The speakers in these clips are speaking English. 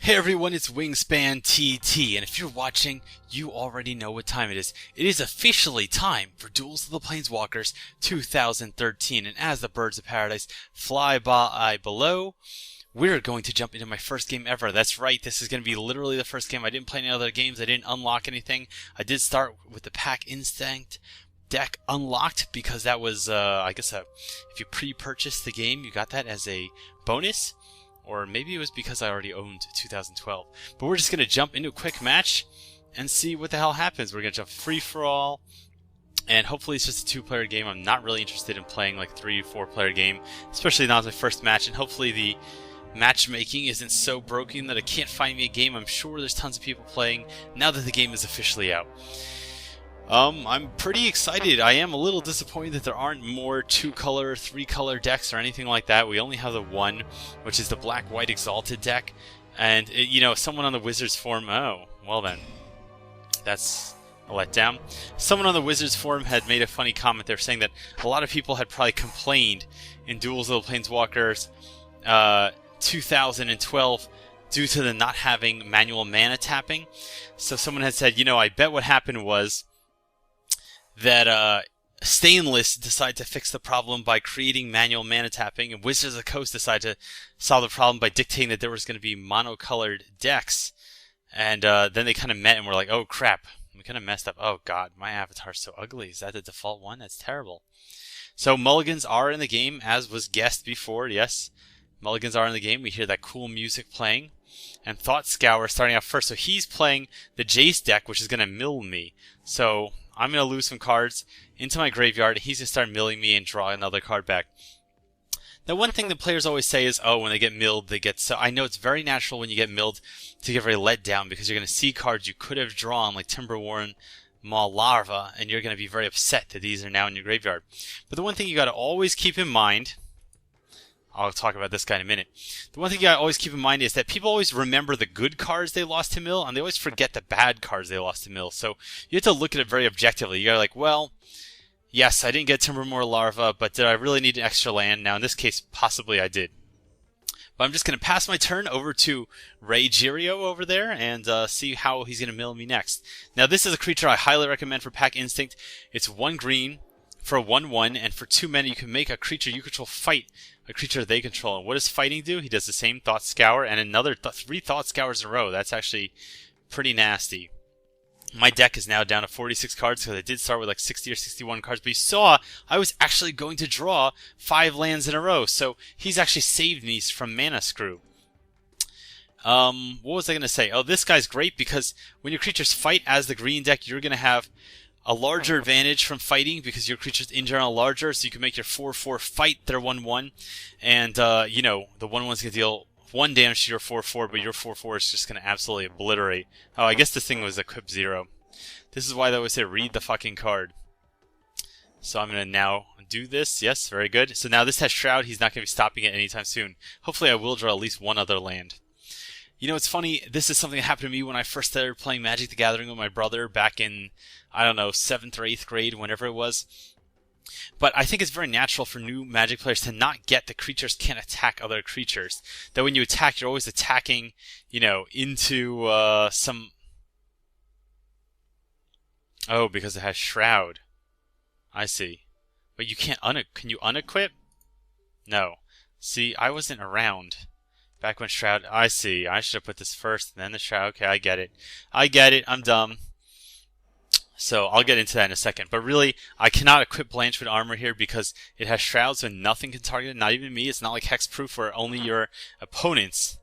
Hey everyone, it's Wingspan TT, and if you're watching, you already know what time it is. It is officially time for Duels of the Planeswalkers 2013, and as the birds of paradise fly by below, we're going to jump into my first game ever. That's right, this is going to be literally the first game. I didn't play any other games, I didn't unlock anything. I did start with the Pack Instinct deck unlocked because that was, if you pre-purchased the game, you got that as a bonus. Or maybe it was because I already owned 2012. But we're just going to jump into a quick match and see what the hell happens. We're going to jump free-for-all. And hopefully it's just a two-player game. I'm not really interested in playing like 3-4-player game. Especially not as my first match. And hopefully the matchmaking isn't so broken that it can't find me a game. I'm sure there's tons of people playing now that the game is officially out. I'm pretty excited. I am a little disappointed that there aren't more 2-color, 3-color decks or anything like that. We only have the one, which is the Black-White Exalted deck. And, someone on the Wizards forum... Oh, well then. That's a letdown. Someone on the Wizards forum had made a funny comment. They were saying that a lot of people had probably complained in Duels of the Planeswalkers 2012 due to the not having manual mana tapping. So someone had said, I bet what happened was that Stainless decided to fix the problem by creating manual mana tapping, and Wizards of the Coast decided to solve the problem by dictating that there was going to be monocolored decks. And then they kind of met and were like, oh crap, we kind of messed up. Oh god, my avatar's so ugly. Is that the default one? That's terrible. So mulligans are in the game, as was guessed before. Yes, mulligans are in the game. We hear that cool music playing. And Thought Scour starting out first. So he's playing the Jace deck, which is going to mill me. So I'm going to lose some cards into my graveyard. He's going to start milling me and draw another card back. Now, one thing that players always say is, oh, when they get milled, they get so... I know it's very natural when you get milled to get very let down because you're going to see cards you could have drawn, like Timberworn, Maw Larva, and you're going to be very upset that these are now in your graveyard. But the one thing you got to always keep in mind... I'll talk about this guy in a minute. The one thing you gotta always keep in mind is that people always remember the good cards they lost to mill, and they always forget the bad cards they lost to mill. So you have to look at it very objectively. You gotta like, well, yes, I didn't get Timbermoor Larva, but did I really need an extra land? Now in this case, possibly I did. But I'm just gonna pass my turn over to Ray Girio over there and see how he's gonna mill me next. Now this is a creature I highly recommend for Pack Instinct. It's 1 green for a 1/1, and for 2 mana you can make a creature you control fight a creature they control. And what does fighting do? He does the same Thought Scour and another 3 Thought Scours in a row. That's actually pretty nasty. My deck is now down to 46 cards because I did start with like 60 or 61 cards. But you saw I was actually going to draw 5 lands in a row. So he's actually saved me from mana screw. What was I going to say? Oh, this guy's great because when your creatures fight as the green deck, you're going to have a larger advantage from fighting because your creature's in general larger, so you can make your 4/4 fight their 1/1, and the 1/1's gonna deal 1 damage to your 4/4, but your 4/4 is just gonna absolutely obliterate. Oh, I guess this thing was equip 0. This is why they always say read the fucking card. So I'm gonna now do this. Yes, very good. So now this has Shroud. He's not gonna be stopping it anytime soon. Hopefully, I will draw at least one other land. It's funny, this is something that happened to me when I first started playing Magic the Gathering with my brother back in, 7th or 8th grade, whenever it was. But I think it's very natural for new Magic players to not get that creatures can't attack other creatures. That when you attack, you're always attacking, into some... Oh, because it has Shroud. I see. But you can't can you unequip? No. See, I wasn't around back when Shroud... I see. I should have put this first, and then the Shroud. Okay, I get it. I'm dumb. So I'll get into that in a second. But really, I cannot equip Blanchwood Armor here because it has Shroud, so nothing can target it. Not even me. It's not like Hexproof where only your opponents...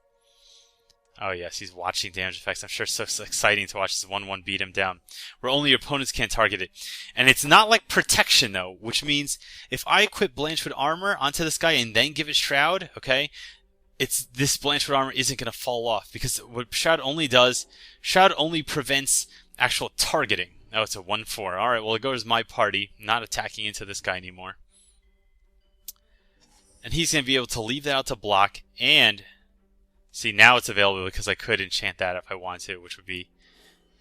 Oh yes, he's watching damage effects. I'm sure it's so exciting to watch this 1/1 beat him down. Where only your opponents can't target it. And it's not like Protection, though. Which means, if I equip Blanchwood Armor onto this guy and then give it Shroud, okay... this Blanchwood Armor isn't going to fall off because what Shroud only does, Shroud only prevents actual targeting. Oh, it's a 1/4. Alright, well it goes my party, not attacking into this guy anymore. And he's going to be able to leave that out to block, and see, now it's available because I could enchant that if I wanted to, which would be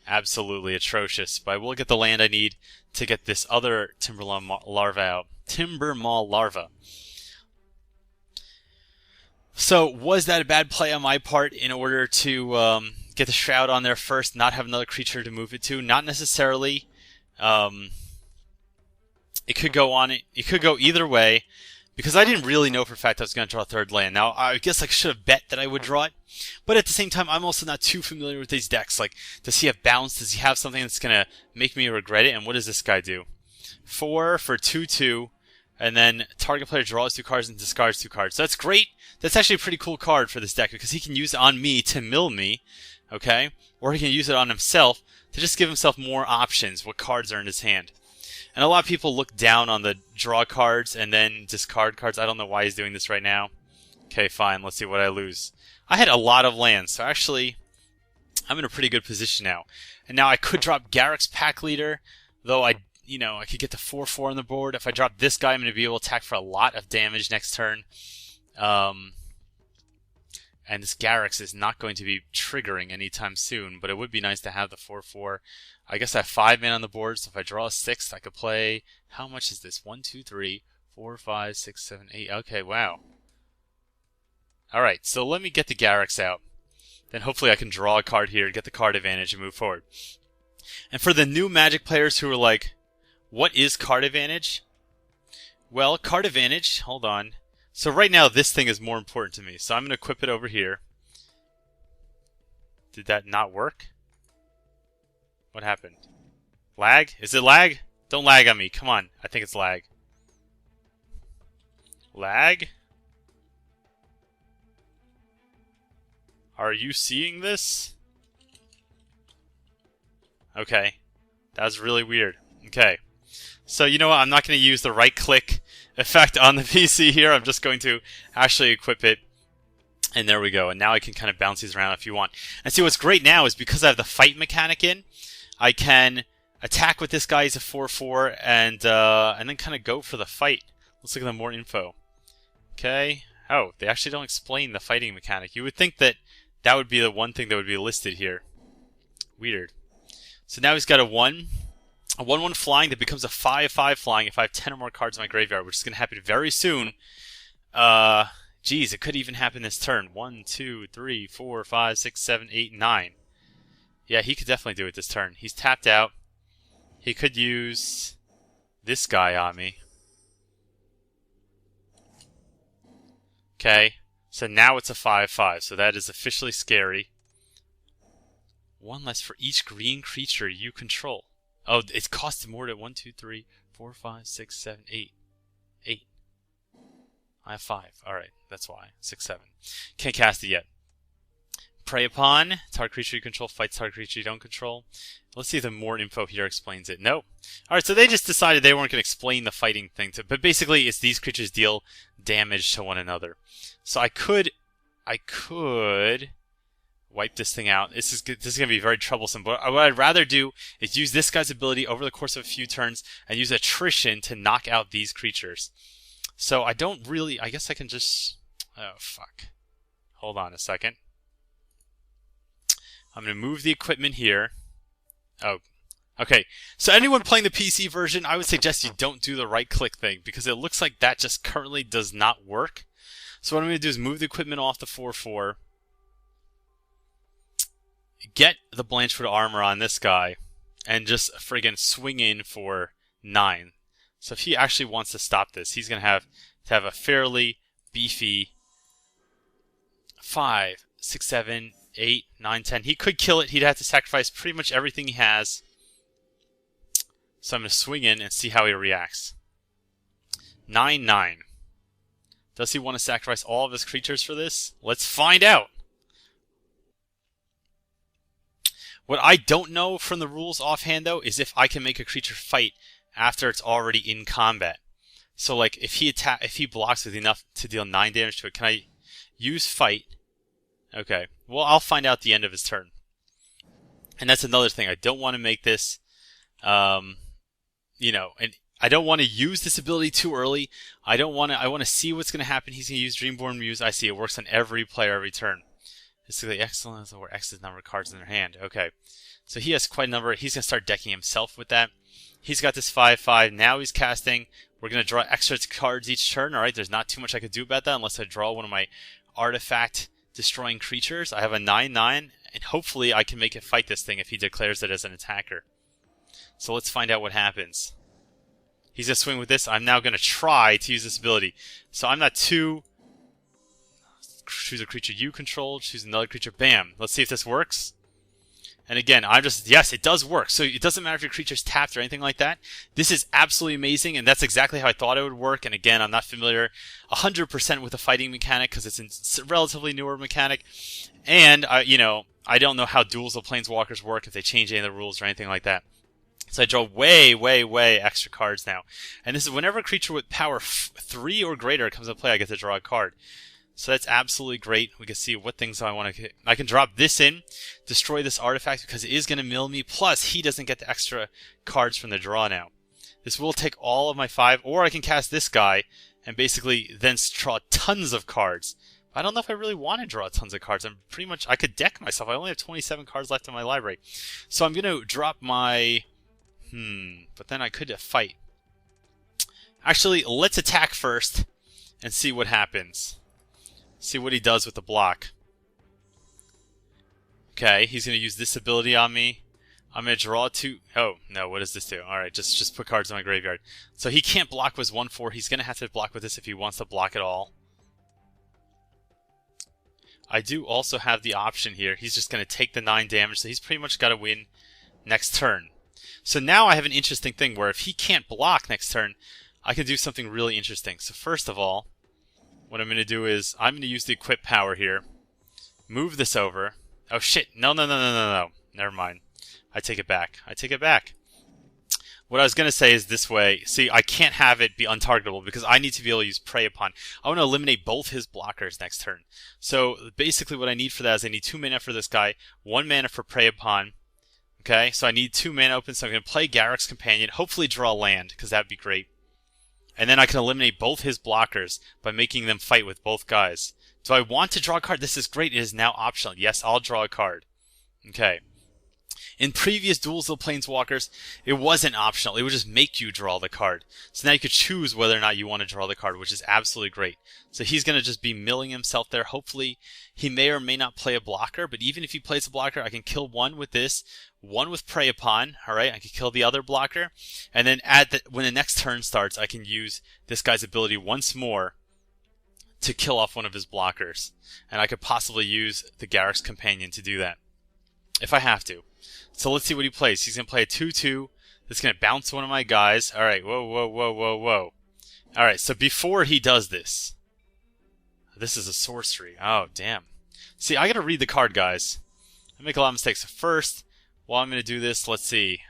absolutely atrocious. But I will get the land I need to get this other Timbermaw Larva out. Timbermaw Larva. So was that a bad play on my part in order to get the Shroud on there first, not have another creature to move it to? Not necessarily. It could go on. It could go either way, because I didn't really know for a fact I was going to draw a third land. Now, I guess I should have bet that I would draw it, but at the same time, I'm also not too familiar with these decks. Like, does he have bounce? Does he have something that's going to make me regret it? And what does this guy do? 4 for 2/2. And then target player draws 2 cards and discards 2 cards. So that's great. That's actually a pretty cool card for this deck, because he can use it on me to mill me, okay? Or he can use it on himself to just give himself more options, what cards are in his hand. And a lot of people look down on the draw cards and then discard cards. I don't know why he's doing this right now. Okay, fine. Let's see what I lose. I had a lot of lands, so actually I'm in a pretty good position now. And now I could drop Garruk's Pack Leader, though I could get the 4/4 on the board. If I drop this guy, I'm going to be able to attack for a lot of damage next turn. And this Garruk's is not going to be triggering anytime soon, but it would be nice to have the 4/4. I guess I have 5 men on the board, so if I draw a 6th, I could play... How much is this? 1, 2, 3, 4, 5, 6, 7, 8. Okay, wow. Alright, so let me get the Garruk's out. Then hopefully I can draw a card here, get the card advantage, and move forward. And for the new Magic players who are like, what is card advantage? Well, card advantage, hold on. So right now this thing is more important to me. So I'm going to equip it over here. Did that not work? What happened? Lag? Is it lag? Don't lag on me. Come on. I think it's lag. Lag? Are you seeing this? Okay. That was really weird. Okay. So you know what? I'm not going to use the right-click effect on the PC here. I'm just going to actually equip it. And there we go. And now I can kind of bounce these around if you want. And see, what's great now is because I have the fight mechanic in, I can attack with this guy. He's a 4/4, and then kind of go for the fight. Let's look at the more info. Okay. Oh, they actually don't explain the fighting mechanic. You would think that that would be the one thing that would be listed here. Weird. So now he's got a 1/1 flying that becomes a 5/5 flying if I have 10 or more cards in my graveyard, which is going to happen very soon. Geez, it could even happen this turn. 1, 2, 3, 4, 5, 6, 7, 8, 9. Yeah, he could definitely do it this turn. He's tapped out. He could use this guy on me. Okay, so now it's a 5/5, so that is officially scary. 1 less for each green creature you control. Oh, it costs more than 1, 2, 3, 4, 5, 6, 7, 8. 8. I have 5. Alright, that's why. 6, 7. Can't cast it yet. Prey upon. Target creature you control fights target creature you don't control. Let's see if the more info here explains it. Nope. Alright, so they just decided they weren't going to explain the fighting thing. But basically, it's these creatures deal damage to one another. So I could wipe this thing out. This is going to be very troublesome. But what I'd rather do is use this guy's ability over the course of a few turns and use attrition to knock out these creatures. So I don't really... I guess I can just... Oh, fuck. Hold on a second. I'm going to move the equipment here. Oh, okay. So anyone playing the PC version, I would suggest you don't do the right-click thing, because it looks like that just currently does not work. So what I'm going to do is move the equipment off the 4/4. Get the Blanchwood armor on this guy, and just friggin' swing in for 9. So if he actually wants to stop this, he's going to have a fairly beefy 5, 6, 7, 8, 9, 10. He could kill it. He'd have to sacrifice pretty much everything he has. So I'm going to swing in and see how he reacts. 9, 9. Does he want to sacrifice all of his creatures for this? Let's find out. What I don't know from the rules offhand, though, is if I can make a creature fight after it's already in combat. So, like, if he blocks with enough to deal 9 damage to it, can I use fight? Okay. Well, I'll find out at the end of his turn. And that's another thing. I don't want to make this, and I don't want to use this ability too early. I want to see what's going to happen. He's going to use Dreamborn Muse. I see it works on every player every turn. Basically, excellent, or X is the number of cards in their hand. Okay. So he has quite a number. He's going to start decking himself with that. He's got this 5/5. Now he's casting. We're going to draw extra cards each turn. All right. There's not too much I could do about that unless I draw one of my artifact destroying creatures. I have a 9/9, and hopefully I can make it fight this thing if he declares it as an attacker. So let's find out what happens. He's going to swing with this. I'm now going to try to use this ability. So I'm not too... Choose a creature you control, choose another creature, bam. Let's see if this works. And again, I'm just, yes, it does work. So it doesn't matter if your creature's tapped or anything like that. This is absolutely amazing, and that's exactly how I thought it would work. And again, I'm not familiar 100% with the fighting mechanic because it's a relatively newer mechanic. And, you know, I don't know how Duels of Planeswalkers work, if they change any of the rules or anything like that. So I draw way, way, way extra cards now. And this is whenever a creature with power 3 or greater comes into play, I get to draw a card. So that's absolutely great. We can see what things I want to hit. I can drop this in, destroy this artifact because it is going to mill me. Plus, he doesn't get the extra cards from the draw now. This will take all of my 5, or I can cast this guy and basically then draw tons of cards. I don't know if I really want to draw tons of cards. I'm pretty much, I could deck myself. I only have 27 cards left in my library. So I'm going to drop my, but then I could fight. Actually, let's attack first and see what happens. See what he does with the block. Okay, he's going to use this ability on me. I'm going to draw 2... Oh, no, what does this do? Alright, just put cards in my graveyard. So he can't block with 1/4. He's going to have to block with this if he wants to block it all. I do also have the option here. He's just going to take the 9 damage, so he's pretty much got to win next turn. So now I have an interesting thing where if he can't block next turn, I can do something really interesting. So first of all, what I'm going to do is, I'm going to use the equip power here. Move this over. Oh shit, no. Never mind. I take it back. What I was going to say is this way. See, I can't have it be untargetable because I need to be able to use Prey Upon. I want to eliminate both his blockers next turn. So basically what I need for that is I need 2 mana for this guy, 1 mana for Prey Upon. Okay, so I need 2 mana open, so I'm going to play Garruk's Companion, hopefully draw land, because that would be great. And then I can eliminate both his blockers by making them fight with both guys. Do I want to draw a card? This is great. It is now optional. Yes, I'll draw a card. Okay. In previous Duels of Planeswalkers, it wasn't optional. It would just make you draw the card. So now you could choose whether or not you want to draw the card, which is absolutely great. So he's going to just be milling himself there. Hopefully, he may or may not play a blocker, but even if he plays a blocker, I can kill one with this, one with Prey Upon, alright? I can kill the other blocker, and then when the next turn starts, I can use this guy's ability once more to kill off one of his blockers. And I could possibly use the Garruk's Companion to do that, if I have to. So let's see what he plays. He's going to play a 2/2. That's going to bounce one of my guys. Alright, whoa. Alright, so before he does this... This is a sorcery. Oh, damn. See, I got to read the card, guys. I make a lot of mistakes. So first, while I'm going to do this, let's see.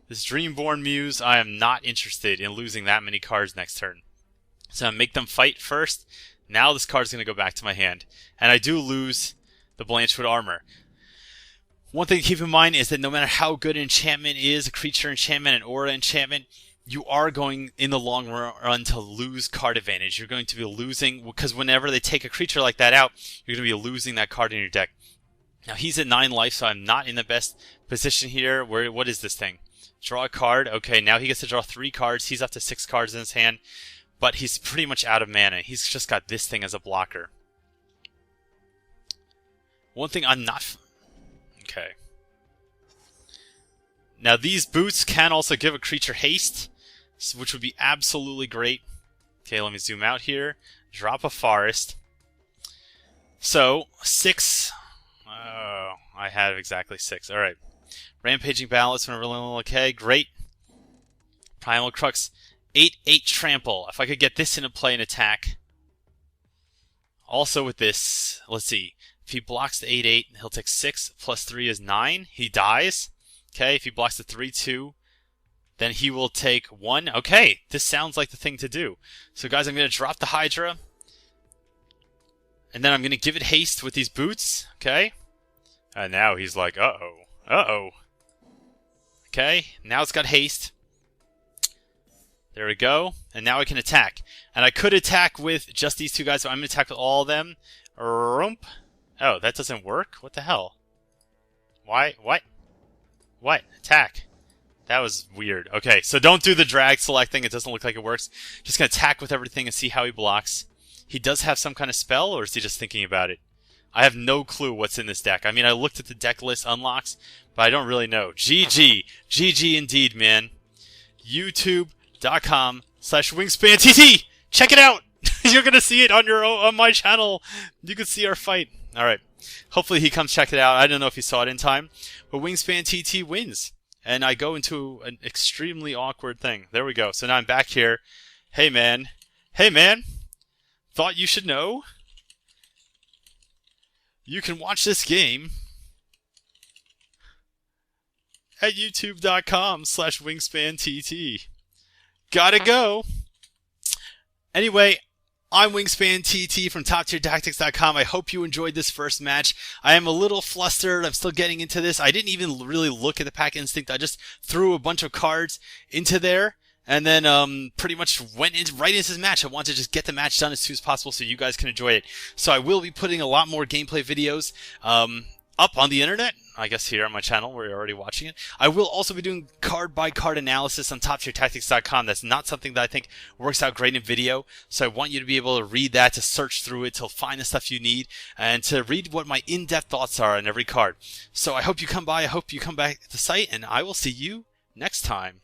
This Dreamborn Muse, I am not interested in losing that many cards next turn. So I'm going to make them fight first. Now this card's going to go back to my hand. And I do lose the Blanchwood Armor. One thing to keep in mind is that no matter how good an enchantment is, a creature enchantment, an aura enchantment, you are going, in the long run, to lose card advantage. You're going to be losing, because whenever they take a creature like that out, you're going to be losing that card in your deck. Now, he's at 9 life, so I'm not in the best position here. What is this thing? Draw a card. Okay, now he gets to draw 3 cards. He's up to 6 cards in his hand, but he's pretty much out of mana. He's just got this thing as a blocker. One thing I'm not... Okay. Now these boots can also give a creature haste, which would be absolutely great. Okay, let me zoom out here. Drop a forest. So, 6. Oh, I have exactly 6. Alright. Rampaging Ballast when rolling okay, great. Primal Crux. 8/8 trample. If I could get this into play and attack. Also with this, let's see. If he blocks the 8/8, he'll take 6 plus 3 is 9. He dies. Okay, if he blocks the 3/2, then he will take 1. Okay, this sounds like the thing to do. So guys, I'm going to drop the Hydra. And then I'm going to give it haste with these boots. Okay. And now he's like, uh-oh. Okay, now it's got haste. There we go. And now I can attack. And I could attack with just these 2 guys, but I'm going to attack with all of them. Rump. Oh, that doesn't work? What the hell? Why? What? Attack. That was weird. Okay, so don't do the drag select thing. It doesn't look like it works. Just going to attack with everything and see how he blocks. he does have some kind of spell, or is he just thinking about it? I have no clue what's in this deck. I mean, I looked at the deck list unlocks, but I don't really know. GG. GG indeed, man. YouTube.com/WingspanTT. Check it out. You're going to see it on my channel. You can see our fight. All right. Hopefully he comes check it out. I don't know if he saw it in time, but WingspanTT wins. And I go into an extremely awkward thing. There we go. So now I'm back here. Hey, man. Hey, man. Thought you should know. You can watch this game at youtube.com/WingspanTT. Gotta go. Anyway, I'm WingspanTT from TopTierTactics.com. I hope you enjoyed this first match. I am a little flustered. I'm still getting into this. I didn't even really look at the Pack Instinct. I just threw a bunch of cards into there and then pretty much went right into this match. I want to just get the match done as soon as possible so you guys can enjoy it. So I will be putting a lot more gameplay videos up on the internet. I guess here on my channel where you're already watching it. I will also be doing card-by-card analysis on TopTierTactics.com. That's not something that I think works out great in video, so I want you to be able to read that, to search through it, to find the stuff you need, and to read what my in-depth thoughts are on every card. So I hope you come by, I hope you come back to the site, and I will see you next time.